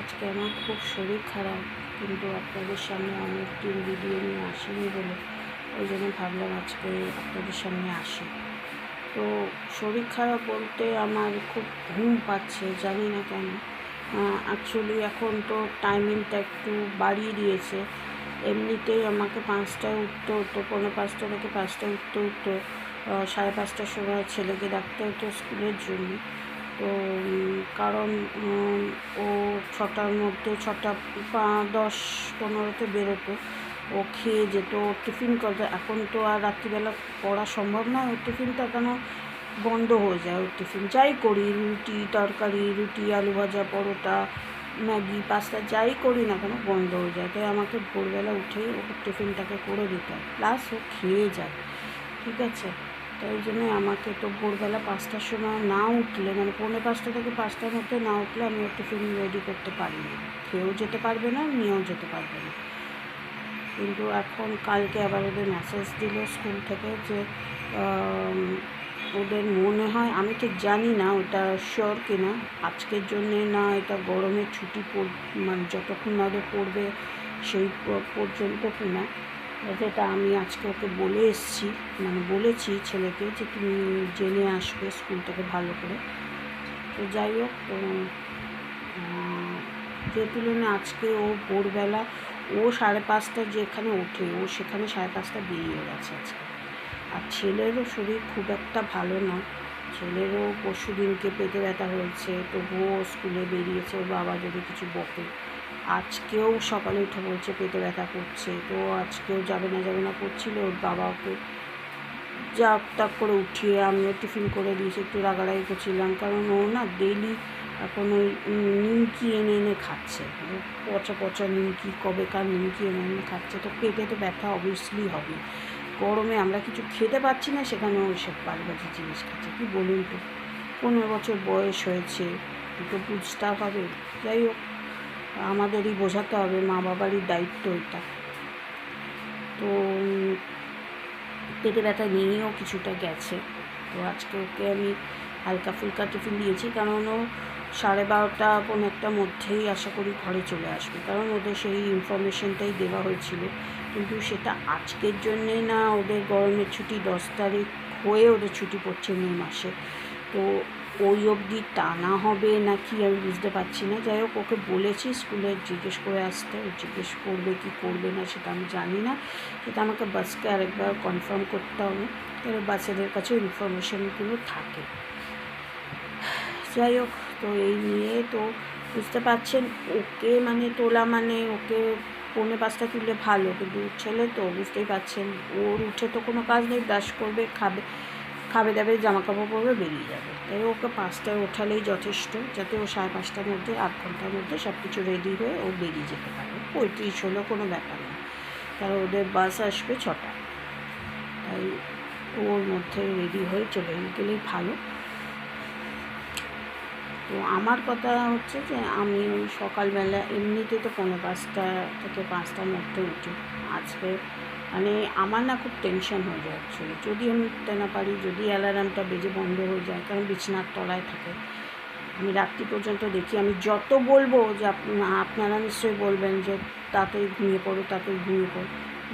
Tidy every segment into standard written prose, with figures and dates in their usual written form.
আজকে আমার খুব শরীর খারাপ, কিন্তু আপনাদের সামনে অনেক দিন ভিডিও নিয়ে আসিনি বলে ওই জন্য ভাবলাম আজকে আপনাদের সামনে আসি। তো শরীর খারাপ বলতে আমার খুব ঘুম পাচ্ছে, জানি না কেন। অ্যাকচুয়ালি এখন তো টাইমিংটা একটু বাড়িয়ে দিয়েছে। এমনিতেই আমাকে 5টায় উঠতে হতো, 4:45 থেকে 5টায় উঠতে হতো। 5:30টার সময় ছেলেকে ডাকতে হতো স্কুলের জন্য। তো কারণ ও 6টার মধ্যে 6:10-15তে বেরোতো, ও খেয়ে যেত, ও টিফিন করতো। এখন তো আর রাত্রিবেলা পড়া সম্ভব নয়, ওর টিফিনটা কেন বন্ধ হয়ে যায়। ওর টিফিন যাই করি, রুটি তরকারি, রুটি আলু ভাজা, পরোটা, ম্যাগি, পাস্তা যাই করি না কেন বন্ধ হয়ে যায়। তাই আমাকে ভোরবেলা উঠেই ওর টিফিনটাকে করে দিতে হয়, প্লাস ও খেয়ে যায়। ঠিক আছে, তাই জন্য আমাকে তো ভোরবেলা 5টার সময় না উঠলে, মানে 4:45 থেকে 5টার মধ্যে না উঠলে আমি ওর টিফিন রেডি করতে পারি না। খেয়েও যেতে পারবে না, নিয়েও যেতে পারবে না। কিন্তু এখন কালকে আবার ওদের মেসেজ দিল স্কুল থেকে যে ওদের মনে হয়, আমি ঠিক জানি না ওটা শিওর কিনা, আজকের জন্যে না এটা গরমের ছুটি মানে যতক্ষণ না ওদের পড়বে সেই পর্যন্ত কিনা, যেটা আমি আজকে ওকে বলে এসেছি, মানে বলেছি ছেলেকে যে তুমি জেনে আসবে স্কুল থেকে ভালো করে। তো যাই হোক, যে তুলনায় আজকে ও ভোরবেলা, ও 5:30 যেখানে ওঠে, ও সেখানে 5:30 বেরিয়ে গেছে আজকে। আর ছেলেরও শরীর খুব একটা ভালো না। ছেলেরও পরশু দিনকে পেটে ব্যথা হয়েছে, তবুও স্কুলে বেরিয়েছে, ওর বাবা যদি কিছু বকে। আজকেও সকালে উঠে বলছে পেটে ব্যথা করছে, তো আজকেও যাবে না করছিল। ওর বাবা ওকে জাপ তাপ করে উঠিয়ে আমিও টিফিন করে দিয়েছি, একটু রাগারাগি করছিলাম, কারণ ও না ডেইলি এখন ওই নিমকি এনে খাচ্ছে, পচা পচা নিমকি, কবেকার নিমকি এনে খাচ্ছে। তো পেটে তো ব্যথা অবভিয়াসলি হবে। গরমে আমরা কিছু খেতে পাচ্ছি না, সেখানে ওইসব বাজে জিনিস খাচ্ছে। কি বলুন তো, 15 বছর বয়স হয়েছে, তো বুঝতে হবে। যাই হোক, আমাদেরই বোঝাতে হবে, মা বাবারই দায়িত্ব এটা। তো পেটে ব্যথা নিয়েও কিছুটা গেছে। তো আজকে ওকে আমি হালকা ফুলকা টিফিন দিয়েছি, কারণ ও 12:30 1:00টার মধ্যেই আশা করি ঘরে চলে আসবে, কারণ ওদের সেই ইনফরমেশনটাই দেওয়া হয়েছিল। কিন্তু সেটা আজকের জন্যে না, ওদের গরমের ছুটি 10 তারিখ হয়ে ওদের ছুটি পড়ছে মে মাসে, তো ওই অবধি টানা হবে না কি আমি বুঝতে পারছি না। যাই হোক, ওকে বলেছি স্কুলে জিজ্ঞেস করে আসতে, ও জিজ্ঞেস করবে কি করবে না সেটা আমি জানি না, সেটা আমাকে বাসকে আরেকবার কনফার্ম করতে হবে, কারণ বাচ্চাদের কাছে ইনফরমেশনগুলো থাকে। যাই হোক, তো এই নিয়ে তো বুঝতে পারছেন, ওকে মানে তোলা মানে ওকে 4:45 তুললে ভালো, কিন্তু ছেলে তো বুঝতেই পারছেন, ওর উঠে তো কোনো কাজ নেই, ব্রাশ করবে, খাবে দাবে, জামা কাপড় পরবে, বেরিয়ে যাবে। তাই ওকে 5টায় ওঠালেই যথেষ্ট, যাতে ও 5:30টার মধ্যে, 8 ঘন্টার মধ্যে সব কিছু রেডি হয়ে ও বেরিয়ে যেতে পারে। 35 হলেও কোনো ব্যাপার না, কারণ ওদের বাস আসবে 6টায়। তাই ওর মধ্যে রেডি হয়ে চলে গেলেই ভালো। তো আমার কথা হচ্ছে যে আমি ওই সকালবেলা এমনিতে তো 4:45 থেকে 5টার মধ্যে উঠি। আজকে মানে আমার না খুব টেনশন হয়ে যায় অ্যাকচুয়ালি, যদি আমি উঠতে না পারি, যদি অ্যালার্মটা বেজে বন্ধ হয়ে যায়, কারণ বিছানার তলায় থাকে। আমি রাত্রি পর্যন্ত দেখি, আমি যত বলবো যে আপনারা নিশ্চয়ই বলবেন যে তাড়াতাড়ি ঘুমিয়ে পড়ো, তাড়াতাড়ি ঘুমিয়ে পড়ো,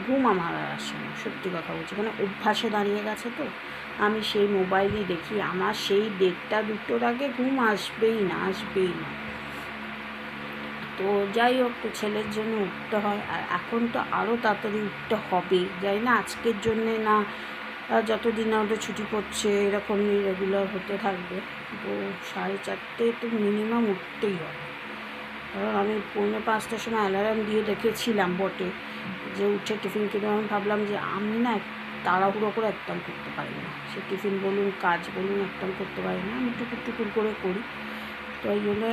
ঘুম আমার আর আসে না, সত্যি কথা বলছি। মানে অভ্যাসে দাঁড়িয়ে গেছে তো, আমি সেই মোবাইলই দেখি, আমার সেই 1:30-2টোর আগে ঘুম আসবেই না। তো যাই হোক, তো ছেলের জন্য উঠতে হয়, আর এখন তো আরও তাড়াতাড়ি উঠতে হবে। যাই না আজকের জন্যে না, যতদিন না ওদের ছুটি পড়ছে এরকমই রেগুলার হতে থাকবে। তো 4:30 তো মিনিমাম উঠতেই হবে, কারণ আমি 4:45টার সময় অ্যালার্ম দিয়ে রেখেছিলাম বটে, যে উঠে টিফিন কিনে। আমি ভাবলাম যে আমি না তাড়াহুড়ো করে একদম করতে পারি না, সে টিফিন বলুন কাজ বলুন একদম করতে পারি না, আমি টুকুর করে করি। তো ওই জন্যে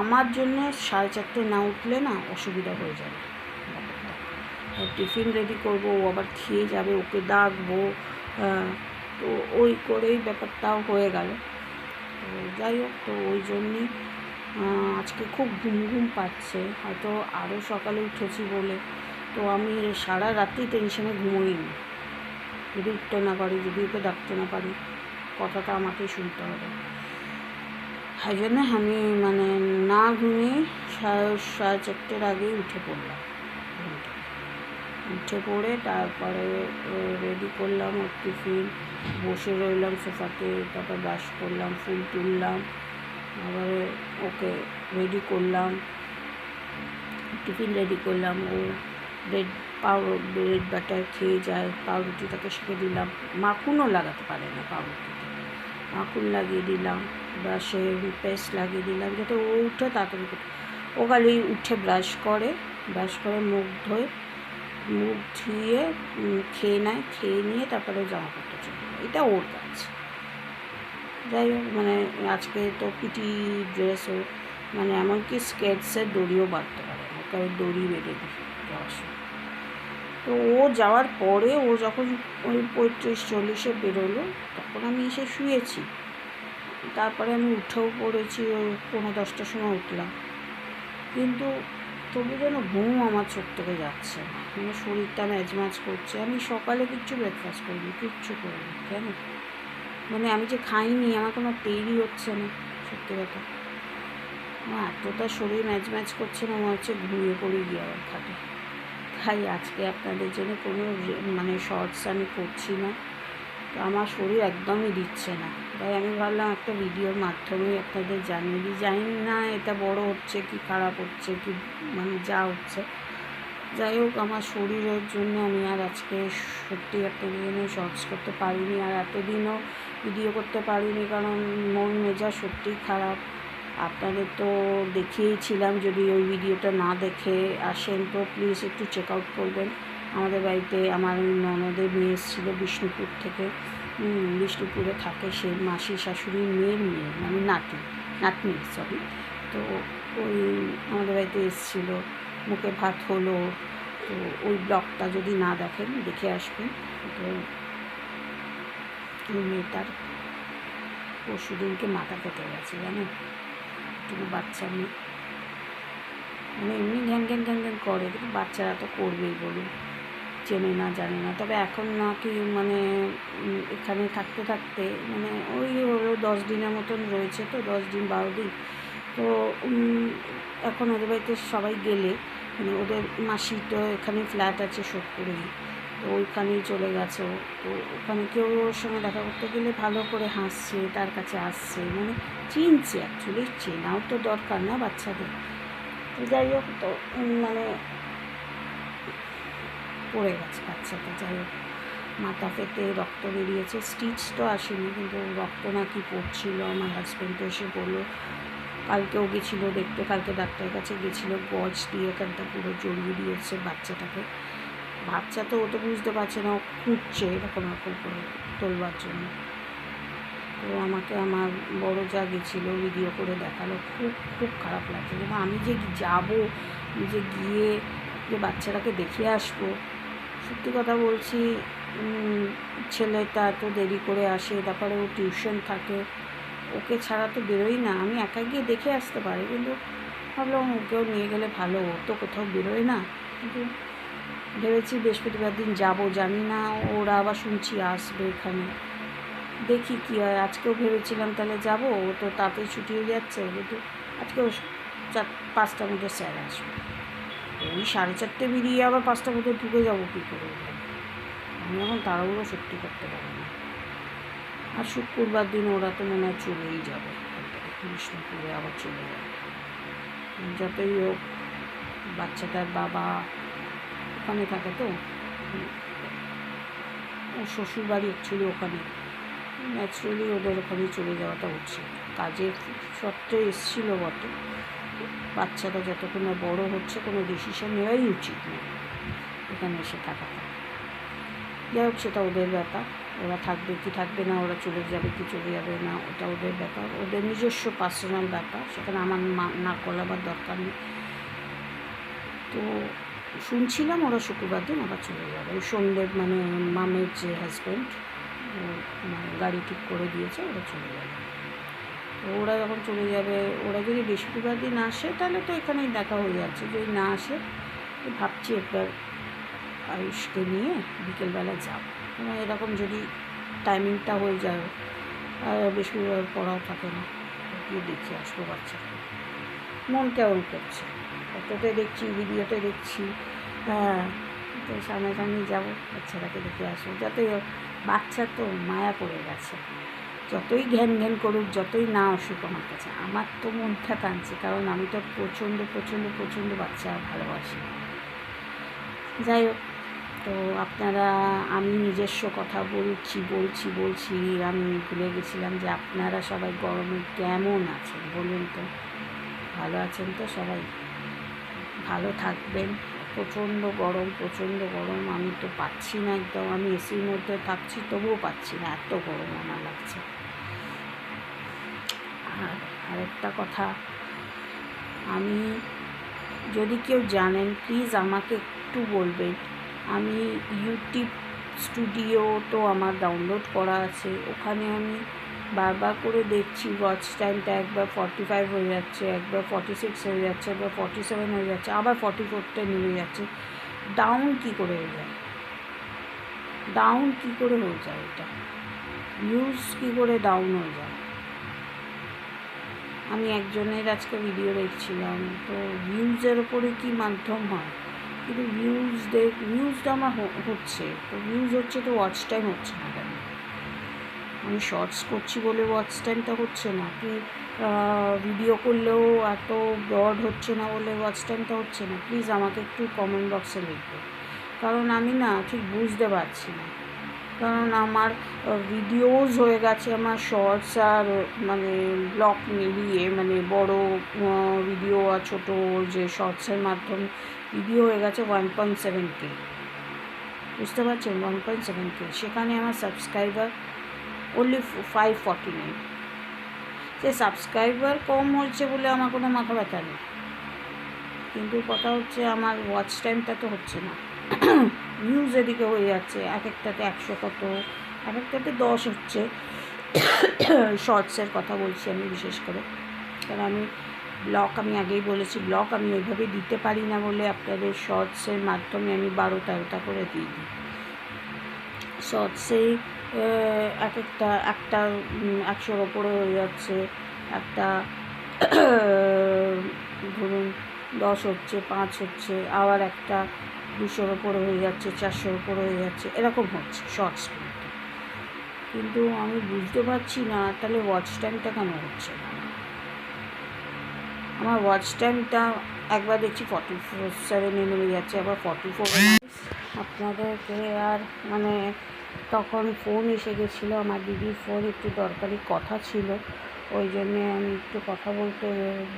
আমার জন্য 4:30 না উঠলে না অসুবিধা হয়ে যাবে ব্যাপারটা। টিফিন রেডি করবো, ও আবার খেয়ে যাবে, ওকে ডাকবো, তো ওই করেই ব্যাপারটাও হয়ে গেল। তো যাই হোক, তো ওই জন্যই আজকে খুব ঘুম পাচ্ছে, হয়তো আরও সকালে উঠেছি বলে। তো আমি সারা রাত্রি টেনশনে ঘুমোইনি, যদি উঠতে না পারি, যদি ওকে ডাকতে না পারি, কথাটা আমাকেই শুনতে হবে। সেই জন্য আমি মানে না ঘুমিয়ে সাড়ে 4টের আগেই উঠে পড়লাম। উঠে পড়ে তারপরে রেডি করলাম ওর টিফিন, বসে রইলাম সোফাতে, তারপর ব্রাশ করলাম, ফুল তুললাম, আবার ওকে রেডি করলাম, টিফিন রেডি করলাম। ও ব্রেড বাটার খেয়ে যায়, পাউরুটিটাকে সেঁকে দিলাম, মাখনও লাগাতে পারে না পাউরুটিতে, মাখন লাগিয়ে দিলাম, ব্রাশে পেস্ট লাগিয়ে দিলাম যাতে ও উঠে তাড়াতাড়ি করে। ও খালি উঠে ব্রাশ করে মুখ ধুয়ে খেয়ে নেয়, খেয়ে নিয়ে তারপরে জামা কাপড় চলে যায়, এটা ওর কাজ। যাই হোক, মানে আজকে তো পিটি ড্রেসও, মানে এমনকি স্কেটসের দড়িও বাঁধতে পারে না, ওকে দড়ি বেঁধে দিই যাওয়ার সময়। তো ও যাওয়ার পরে ও যখন ওই 35-40-এ বেরোলো, তখন আমি এসে শুয়েছি। তারপরে আমি উঠেও পড়েছি, ওই 9:30টার সময় উঠলাম, কিন্তু তবু যেন ঘুম আমার চোখ থেকে যাচ্ছে না, আমার শরীরটা ম্যাজম্যাজ করছে। আমি সকালে কিচ্ছু ব্রেকফাস্ট করিনি, কিচ্ছু করিনি, কেন মানে আমি যে খাইনি, আমার কোনো টেরই হচ্ছে না, সত্যি কথা। আমার এতটা শরীর ম্যাজম্যাজ করছে না, মনে হচ্ছে ঘুমিয়ে পড়ে গিয়ে আবার খাটে। তাই আজকে আপনাদের জন্য কোনো মানে শর্টস আমি করছি না, তো আমার শরীর একদমই দিচ্ছে না। তাই আমি ভাবলাম একটা ভিডিওর মাধ্যমে আপনাদের জানিয়ে দিই। জানি না এটা বড় হচ্ছে কি খারাপ হচ্ছে কি, মানে যা হচ্ছে, যাই হোক, আমার শরীরের জন্য আমি আর আজকে সত্যি আপনাদের জন্য শর্টস করতে পারিনি, আর এতদিনও ভিডিও করতে পারিনি, কারণ মন মেজাজ সত্যিই খারাপ। আপনাদের তো দেখিয়েছিলাম, যদি ওই ভিডিওটা না দেখে আসেন তো প্লিজ একটু চেক আউট করবেন। আমাদের বাড়িতে আমার ননদের মেয়ে এসেছিল বিষ্ণুপুর থেকে, বিষ্ণুপুরে থাকে, সে মাসি শাশুড়ির মেয়ের মেয়ে, মানে নাতনি সরি। তো ওই আমাদের বাড়িতে এসেছিলো, মুখে ভাত হলো। তো ওই ব্লগটা যদি না দেখেন দেখে আসবেন। তো ওই মেয়েটার পরশু দিনকে মাথা কেটে গেছে, জানেন, একটু বাচ্চা মেয়ে, মানে এমনি ঘ্যান ঘ্যান ঘ্যান ঘ্যান করে, কিন্তু বাচ্চারা তো করবেই বলুন, চেনে না জানে না। তবে এখন নাকি মানে এখানে থাকতে থাকতে মানে ওই হলো 10 দিনের মতন রয়েছে, তো 10 দিন 12 দিন। তো এখন ওদের বাড়িতে সবাই গেলে, মানে ওদের মাসি তো এখানে ফ্ল্যাট আছে সোদপুরেই, তো ওইখানেই চলে গেছে। তো ওখানে কেউ ওর সঙ্গে দেখা করতে গেলে ভালো করে হাসছে, তার কাছে আসছে, মানে চিনছে, অ্যাকচুয়ালি চেনাও তো দরকার না বাচ্চাদের। তো যাই হোক, তো মানে পড়ে গেছে বাচ্চাটা, যাই হোক, মাথা ফেটে রক্ত বেরিয়েছে, স্টিচ তো আসেনি, কিন্তু রক্ত নাকি পড়ছিল। আমার হাজব্যান্ড তো এসে বললো, কালকেও গেছিলো দেখতে, কালকে ডাক্তারের কাছে গেছিলো, গজ দিয়ে এখানটা পুরো জড়িয়ে দিয়েছে বাচ্চাটাকে। বাচ্চা তো ও তো বুঝতে পারছে না, ও খুঁজছে এরকম করে তোলবার জন্য। তো আমাকে আমার বড় যা গেছিলো ভিডিও করে দেখালো, খুব খুব খারাপ লাগছে। কিন্তু আমি যে যাবো, যে গিয়ে যে বাচ্চাটাকে দেখে আসবো, সত্যি কথা বলছি, ছেলেটা এত দেরি করে আসে, তারপরে ও টিউশন থাকে, ওকে ছাড়া তো বেরোই না। আমি একা গিয়ে দেখে আসতে পারি, কিন্তু ভাবলাম ওকেও নিয়ে গেলে ভালো, ও তো কোথাও বেরোয় না। কিন্তু ভেবেছি বৃহস্পতিবার দিন যাবো, জানি না ওরা আবার শুনছি আসবে এখানে, দেখি কী হয়। আজকেও ভেবেছিলাম তাহলে যাবো, ও তো তাড়াতাড়ি ছুটি হয়ে যাচ্ছে, কিন্তু আজকেও 5টার মধ্যে স্যার আসবে। ওই 4:30 বেরিয়ে আবার 5টার মধ্যে ঢুকে যাবো কী করে, আমি এখন তাড়াহুড়ো সত্যি করতে পারি না। আর শুক্রবার দিন ওরা তো মনে হয় চলেই যাবে, বিষ্ণুপুরে আবার চলে যাবে। যতই হোক, বাচ্চাটার বাবা ওখানে থাকে, তো ওর শ্বশুরবাড়ি অ্যাকচুয়ালি ওখানে, ন্যাচারালি ওদের ওখানে চলে যাওয়াটা উচিত। কাজের সত্ত্বে এসেছিলো বটে, বাচ্চাটা যতক্ষণ না বড়ো হচ্ছে কোনো ডিসিশন নেওয়াই উচিত না এখানে এসে থাকাটা। যাই হোক, সেটা ওদের ব্যাপার, ওরা থাকবে কি থাকবে না, ওরা চলে যাবে কি চলে যাবে না, ওটা ওদের ব্যাপার, ওদের নিজস্ব পার্সোনাল ব্যাপার, সেখানে আমার না গলাবার দরকার নেই। তো শুনছিলাম ওরা শুক্রবার দিন আবার চলে যাবে, ওই সন্ধ্যে, মানে মামের যে হাজব্যান্ড মানে গাড়ি ঠিক করে দিয়েছে, ওরা চলে যাবে। তো ওরা যখন চলে যাবে, ওরা যদি বৃহস্পতিবার দিন আসে তাহলে তো এখানেই দেখা হয়ে যাচ্ছে, যদি না আসে ভাবছি একবার আয়ুষকে নিয়ে বিকেলবেলা যাব, মানে এরকম যদি টাইমিংটা হয়ে যায়, আর বৃহস্পতিবার পড়াও থাকে না, গিয়ে দেখে আসবো বাচ্চাকে। মন কেমন করছে, ফটোতে দেখছি, ভিডিওতে দেখছি, হ্যাঁ, তো সামনাসামনি যাবো, বাচ্চাটাকে দেখে আসবো। যতই হোক বাচ্চা তো মায়া পড়ে গেছে, যতই ঘ্যান ঘ্যান করুক, যতই না আসুক আমার কাছে, আমার তো মনটা কাঁদছে, কারণ আমি তো প্রচণ্ড প্রচণ্ড প্রচণ্ড বাচ্চা ভালোবাসি। যাই হোক, তো আপনারা, আমি নিজস্ব কথা বলছি, আমি ভুলে গেছিলাম যে আপনারা সবাই গরমে কেমন আছেন বলুন তো? ভালো আছেন তো সবাই? ভালো থাকবেন। প্রচণ্ড গরম, আমি তো পাচ্ছি না একদম, আমি এসির মধ্যে থাকছি তবুও পাচ্ছি না, এত গরম আমার লাগছে। আর আরেকটা কথা, আমি, যদি কেউ জানেন প্লিজ আমাকে একটু বলবেন, আমি ইউটিউব স্টুডিও তো আমার ডাউনলোড করা আছে, ওখানে আমি বারবার করে দেখছি ওয়াচ টাইমটা একবার 45 হয়ে যাচ্ছে, একবার 46 হয়ে যাচ্ছে, একবার 47 হয়ে যাচ্ছে, আবার 44তে নেমে যাচ্ছে। ডাউন কী করে হয়ে যায়? এটা ভিউজ কী করে ডাউন হয়ে যায়? আমি একজনের আজকে ভিডিও দেখছিলাম, তো ভিউজের ওপরে কি মাধ্যম হয়, কিন্তু ভিউজটা আমার হচ্ছে, তো ভিউজ হচ্ছে, তো ওয়াচ টাইম হচ্ছে না কেন? আমি শর্টস করছি বলে ওয়াচ টাইমটা হচ্ছে না, কি ভিডিও করলেও এত ব্রড হচ্ছে না বলে ওয়াচ টাইমটা হচ্ছে না? প্লিজ আমাকে একটু কমেন্ট বক্সে লিখবে, কারণ আমি না ঠিক বুঝতে পারছি না। কারণ আমার ভিডিওজ হয়ে গেছে, আমার শর্টস আর মানে ব্লগ মিলিয়ে, মানে বড় ভিডিও আর ছোটো যে শর্টসের মাধ্যমে ভিডিও হয়ে গেছে 1.7K, বুঝতে পারছেন? 1.7K, সেখানে আমার সাবস্ক্রাইবার অনলি 549। সে সাবস্ক্রাইবার কম হয়েছে বলে আমার কোনো মাথা ব্যথা নেই, কিন্তু কথা হচ্ছে আমার ওয়াচ টাইমটা তো হচ্ছে না। ভিউজ এদিকে হয়ে যাচ্ছে, এক একটাতে 100 কত, এক একটাতে 10 হচ্ছে। শর্টসের কথা বলছি আমি বিশেষ করে, কারণ আমি আমি আগেই বলেছি, ব্লগ আমি ওইভাবে দিতে পারি না বলে আপনাদের শর্টসের মাধ্যমে আমি 12-13টা করে দিয়ে দিই। শর্টসেই একটা 100-র ওপরে হয়ে যাচ্ছে, একটা ধরুন 10 হচ্ছে, 5 হচ্ছে, আবার একটা 200-র ওপরে হয়ে যাচ্ছে, 400-র ওপরে হয়ে যাচ্ছে, এরকম হচ্ছে শর্টস। কিন্তু আমি বুঝতে পারছি না তাহলে ওয়াচ টাইমটা কেন হচ্ছে না। আমার ওয়াচ টাইমটা একবার দেখছি 47 নেমে যাচ্ছে, আবার 44। আপনাদেরকে আর মানে তখন ফোন এসে গেছিলো, আমার দিদির ফোন, একটু দরকারি কথা ছিল, ওই জন্যে আমি একটু কথা বলতে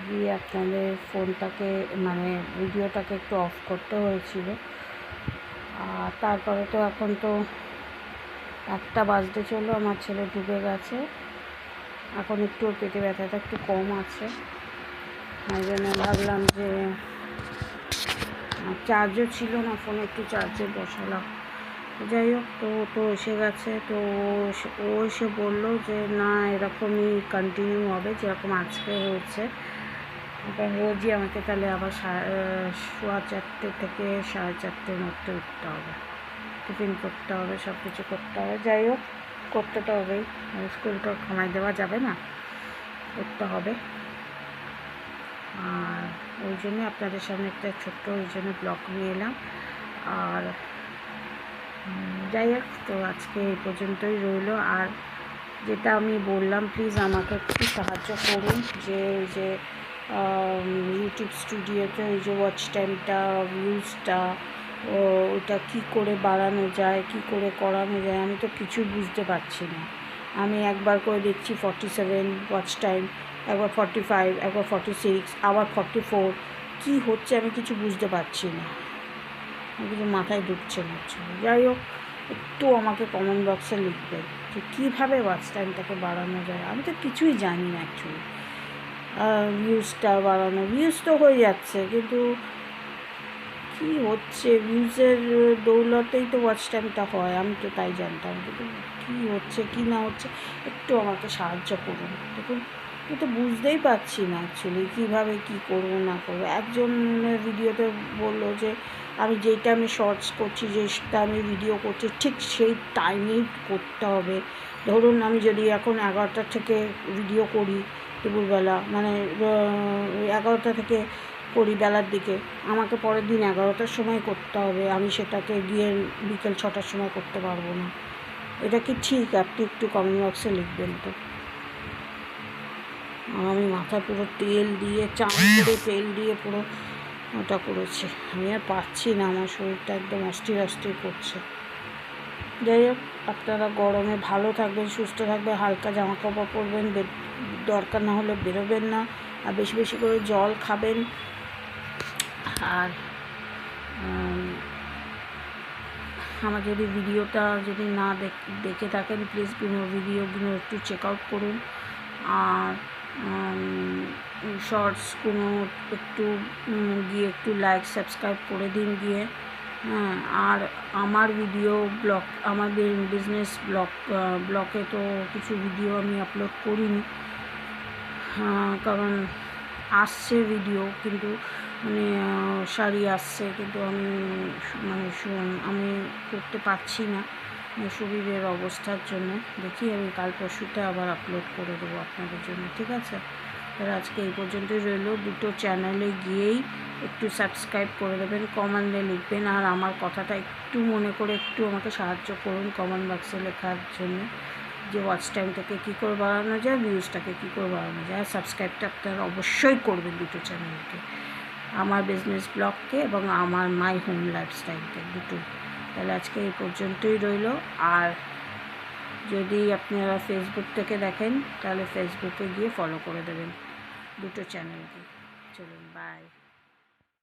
গিয়ে আপনাদের ফোনটাকে মানে ভিডিওটাকে একটু অফ করতে হয়েছিল। আর তারপরে তো এখন তো 1টা বাজতে চললো, আমার ছেলে ঢুকে গেছে, এখন একটু পেটে ব্যথাটা একটু কম আছে, ওই জন্য ভাবলাম যে চার্জও ছিল না ফোনে, একটু চার্জে বসালাম। যাই হোক, তো এসে গেছে, তো ও এসে বললো যে না, এরকমই কন্টিনিউ হবে যেরকম আজকে হয়েছে, এটা রোজই আমাকে তাহলে আবার 4:30 থেকে 4:30-র মধ্যে উঠতে হবে, টিফিন করতে হবে, সব কিছু করতে হবে। যাই হোক, করতে তো হবেই, স্কুল তো কমাই দেওয়া যাবে না, করতে হবে। আর ওই জন্য আপনাদের সামনে একটা ছোট্ট ওই জন্য ব্লগ নিয়ে এলাম। আর যাই হোক, তো আজকে এই পর্যন্তই রইল। আর যেটা আমি বললাম, প্লিজ আমাকে একটু সাহায্য করুন, যে ইউটিউব স্টুডিওতে ওই যে ওয়াচ টাইমটা, ভিউজটা, ওটা কী করে বাড়ানো যায়, কী করে করানো যায়, আমি তো কিছু বুঝতে পারছি না। আমি একবার করে দেখছি 47 ওয়াচ টাইম, একবার 45, একবার 46, আবার 44, কী হচ্ছে আমি কিছু বুঝতে পারছি না, কিছু মাথায় ঢুকছে না। যাই হোক, একটু আমাকে কমেন্ট বক্সে লিখবে যে কীভাবে ওয়াচ টাইমটাকে বাড়ানো যায়, আমি তো কিছুই জানি না অ্যাকচুয়ালি। ভিউজটা বাড়ানো, ভিউজ তো হয়ে যাচ্ছে, কিন্তু কী হচ্ছে, ভিউজের দৌলতেই তো ওয়াচ টাইমটা হয়, আমি তো তাই জানতাম, কিন্তু কী হচ্ছে কী না হচ্ছে একটু আমাকে সাহায্য করুন। দেখুন, আমি তো বুঝতেই পারছি না অ্যাকচুয়ালি কীভাবে কী করবো না করবো। একজনের ভিডিওতে বললো যে আমি যেই টাইমে শর্টস করছি, যেটা আমি ভিডিও করছি, ঠিক সেই টাইমেই করতে হবে। ধরুন আমি যদি এখন 11টা থেকে ভিডিও করি দুপুরবেলা, মানে 11টা থেকে করি বেলার দিকে, আমাকে পরের দিন 11টার সময় করতে হবে, আমি সেটাকে গিয়ে বিকেল 6টার সময় করতে পারবো না। এটা কি ঠিক? আপনি একটু কমেন্ট বক্সে লিখবেন তো। আমি মাথায় পুরো তেল দিয়ে চান করে তেল দিয়ে পুরো ওটা করেছি, আমি আর পারছি না, আমার শরীরটা একদম অস্থির অস্থির করছে। যাই হোক, আপনারা গরমে ভালো থাকবেন, সুস্থ থাকবেন, হালকা জামা কাপড় পরবেন, দরকার না হলে বেরোবেন না, আর বেশি বেশি করে জল খাবেন। আর আমার যদি ভিডিওটা যদি না দেখে থাকেন, প্লিজ ভিডিওগুলো একটু চেক আউট করুন, আর শর্টসগুলো একটু গিয়ে একটু লাইক সাবস্ক্রাইব করে দিন গিয়ে। হ্যাঁ, আর আমার ভিডিও ব্লগ, আমার বিজনেস ব্লগে তো কিছু ভিডিও আমি আপলোড করিনি, কারণ আসছে ভিডিও, কিন্তু মানে শাড়ি আসছে, কিন্তু আমি করতে পারছি না শরীরের অবস্থার জন্য। দেখি আমি কাল পরশুতে আবার আপলোড করে দেবো আপনাদের জন্য, ঠিক আছে? তাহলে আজকে এই পর্যন্তই রইল। দুটো চ্যানেলে গিয়েই একটু সাবস্ক্রাইব করে দেবেন, কমেন্টে লিখবেন, আর আমার কথাটা একটু মনে করে একটু আমাকে সাহায্য করুন কমেন্ট বক্সে লেখার জন্য, যে ওয়াচ টাইমটাকে কী করে বাড়ানো যায়, ভিউজটাকে কী করে বাড়ানো যায়। আর সাবস্ক্রাইবটা আপনারা অবশ্যই করবেন দুটো চ্যানেলকে, আমার বিজনেস ব্লগকে এবং আমার মাই হোম লাইফস্টাইলকে, দুটো। তাহলে আজকে এই পর্যন্তই রইল। আর যদি আপনারা ফেসবুক থেকে দেখেন, তাহলে ফেসবুকে গিয়ে ফলো করে দেবেন দুটো চ্যানেলকে। চলুন, বাই।